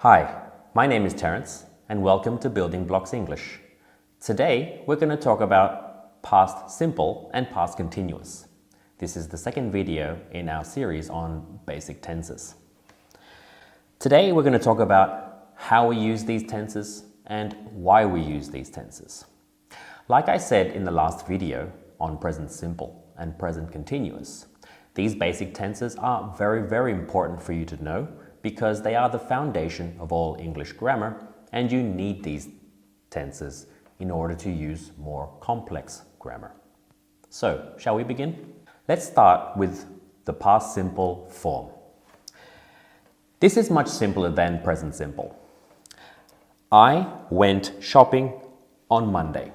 Hi, my name is Terence and welcome to Building Blocks English. Today we're going to talk about past simple and past continuous. This is the second video in our series on basic tenses. Today we're going to talk about how we use these tenses and why we use these tenses. Like I said in the last video on present simple and present continuous, these basic tenses are very important for you to know because they are the foundation of all English grammar and you need these tenses in order to use more complex grammar. So, shall we begin? Let's start with the past simple form. This is much simpler than present simple. I went shopping on Monday.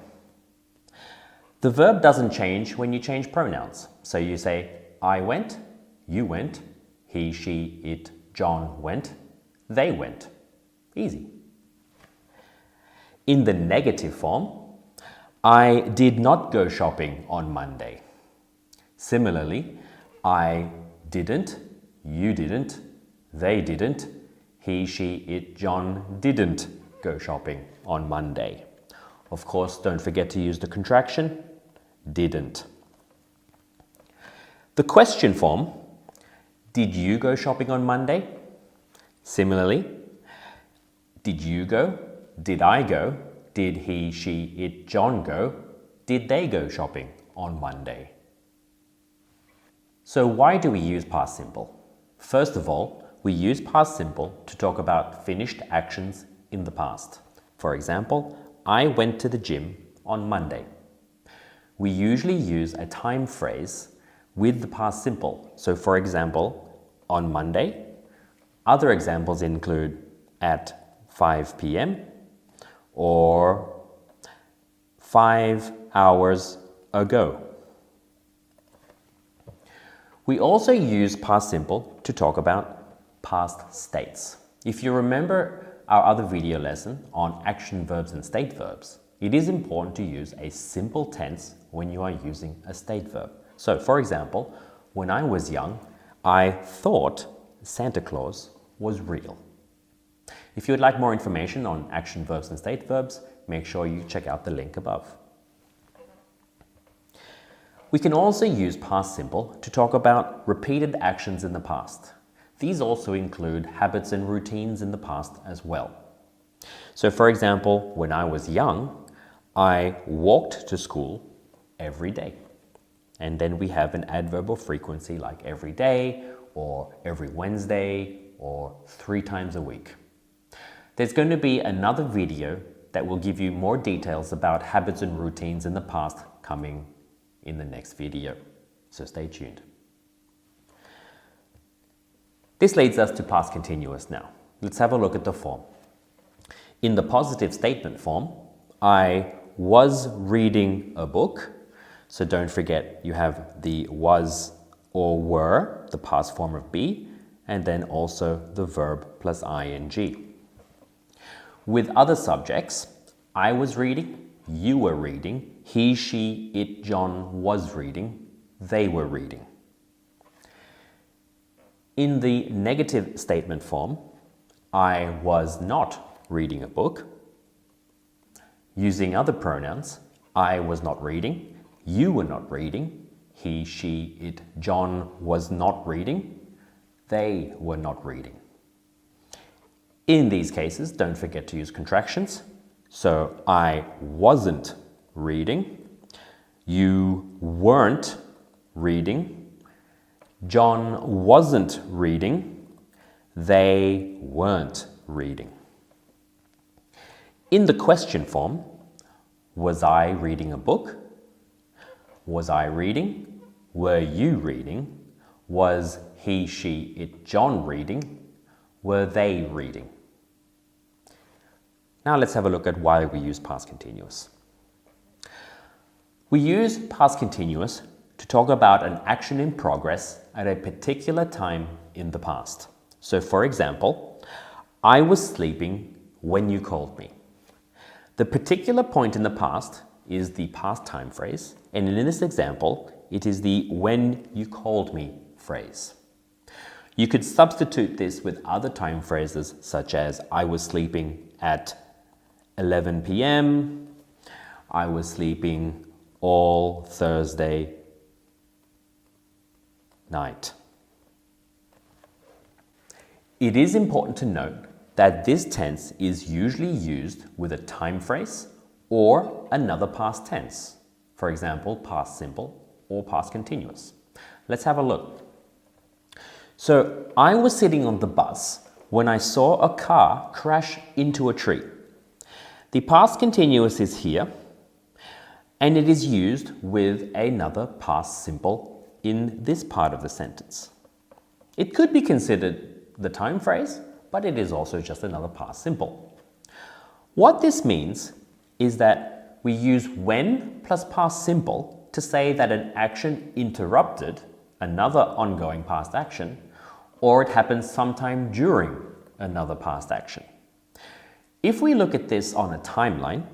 The verb doesn't change when you change pronouns. So you say, I went, you went, he, she, it, John went, they went. Easy. In the negative form, I did not go shopping on Monday. Similarly, I didn't, you didn't, they didn't, he, she, it, John didn't go shopping on Monday. Of course, don't forget to use the contraction, didn't. The question form, did you go shopping on Monday? Similarly, did you go? Did I go? Did he, she, it, John go? Did they go shopping on Monday? So why do we use past simple? First of all, we use past simple to talk about finished actions in the past. For example, I went to the gym on Monday. We usually use a time phrase with the past simple. So for example, on Monday. Other examples include at 5 p.m. or 5 hours ago. We also use past simple to talk about past states. If you remember our other video lesson on action verbs and state verbs, it is important to use a simple tense when you are using a state verb. So, for example, when I was young, I thought Santa Claus was real. If you would like more information on action verbs and state verbs, make sure you check out the link above. We can also use past simple to talk about repeated actions in the past. These also include habits and routines in the past as well. So for example, when I was young, I walked to school every day. And then we have an adverb of frequency like every day or every Wednesday or 3 times a week. There's going to be another video that will give you more details about habits and routines in the past coming in the next video. So stay tuned. This leads us to past continuous now. Let's have a look at the form. In the positive statement form, I was reading a book. So don't forget you have the was or were, the past form of be, and then also the verb plus ing. With other subjects, I was reading, you were reading, he, she, it, John was reading, they were reading. In the negative statement form, I was not reading a book. Using other pronouns, I was not reading, you were not reading, he, she, it, John was not reading, they were not reading. In these cases, don't forget to use contractions. So I wasn't reading, you weren't reading, John wasn't reading, they weren't reading. In the question form, was I reading a book? Was I reading? Were you reading? Was he, she, it, John reading? Were they reading? Now let's have a look at why we use past continuous. We use past continuous to talk about an action in progress at a particular time in the past. So for example, I was sleeping when you called me. The particular point in the past is the past time phrase, and in this example, it is the when you called me phrase. You could substitute this with other time phrases such as I was sleeping at 11 p.m. I was sleeping all Thursday night. It is important to note that this tense is usually used with a time phrase or another past tense. For example, past simple or past continuous. Let's have a look. So, I was sitting on the bus when I saw a car crash into a tree. The past continuous is here, and it is used with another past simple in this part of the sentence. It could be considered the time phrase, but it is also just another past simple. What this means is that we use when plus past simple to say that an action interrupted another ongoing past action, or it happens sometime during another past action. If we look at this on a timeline,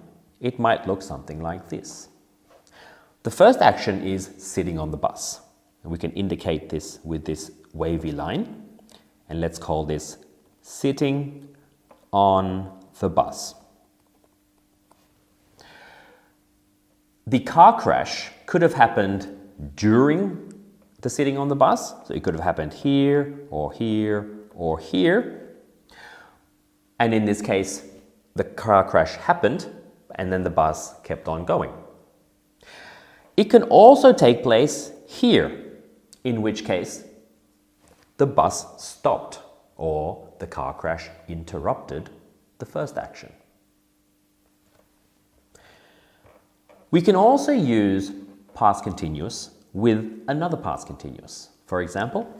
it might look something like this. The first action is sitting on the bus. And we can indicate this with this wavy line. And let's call this sitting on the bus. The car crash could have happened during the sitting on the bus. So it could have happened here, or here, or here. And in this case, the car crash happened and then the bus kept on going. It can also take place here, in which case the bus stopped or the car crash interrupted the first action. We can also use past continuous with another past continuous. For example,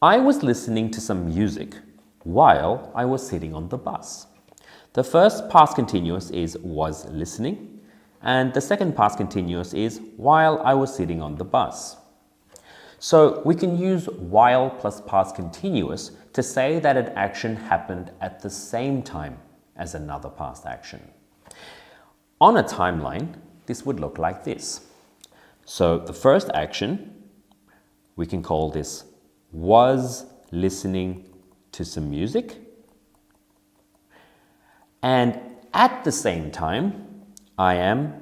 I was listening to some music while I was sitting on the bus. The first past continuous is was listening, and the second past continuous is while I was sitting on the bus. So we can use while plus past continuous to say that an action happened at the same time as another past action. On a timeline, this would look like this. So the first action, we can call this was listening to some music. And at the same time, I am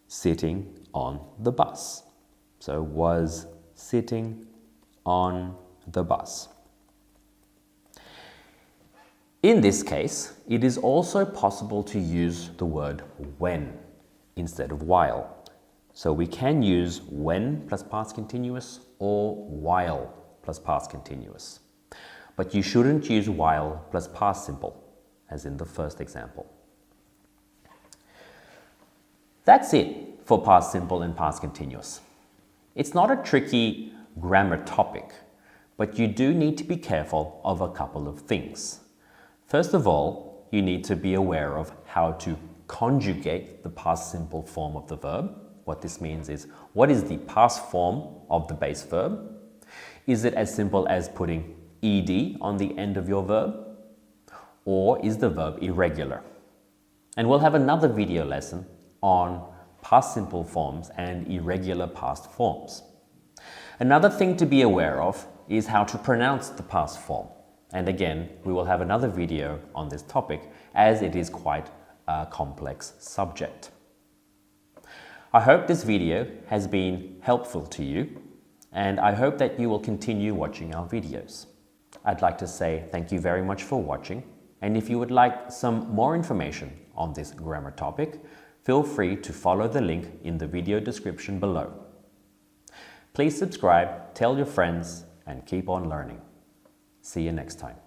sitting on the bus. So was sitting on the bus. In this case, it is also possible to use the word when instead of while. So we can use when plus past continuous or while plus past continuous. But you shouldn't use while plus past simple, as in the first example. That's it for past simple and past continuous. It's not a tricky grammar topic, but you do need to be careful of a couple of things. First of all, you need to be aware of how to conjugate the past simple form of the verb. What this means is, what is the past form of the base verb? Is it as simple as putting ed on the end of your verb? Or is the verb irregular? And we'll have another video lesson on past simple forms and irregular past forms. Another thing to be aware of is how to pronounce the past form. And again, we will have another video on this topic as it is quite a complex subject. I hope this video has been helpful to you, and I hope that you will continue watching our videos. I'd like to say thank you very much for watching, and if you would like some more information on this grammar topic, feel free to follow the link in the video description below. Please subscribe, tell your friends, and keep on learning. See you next time.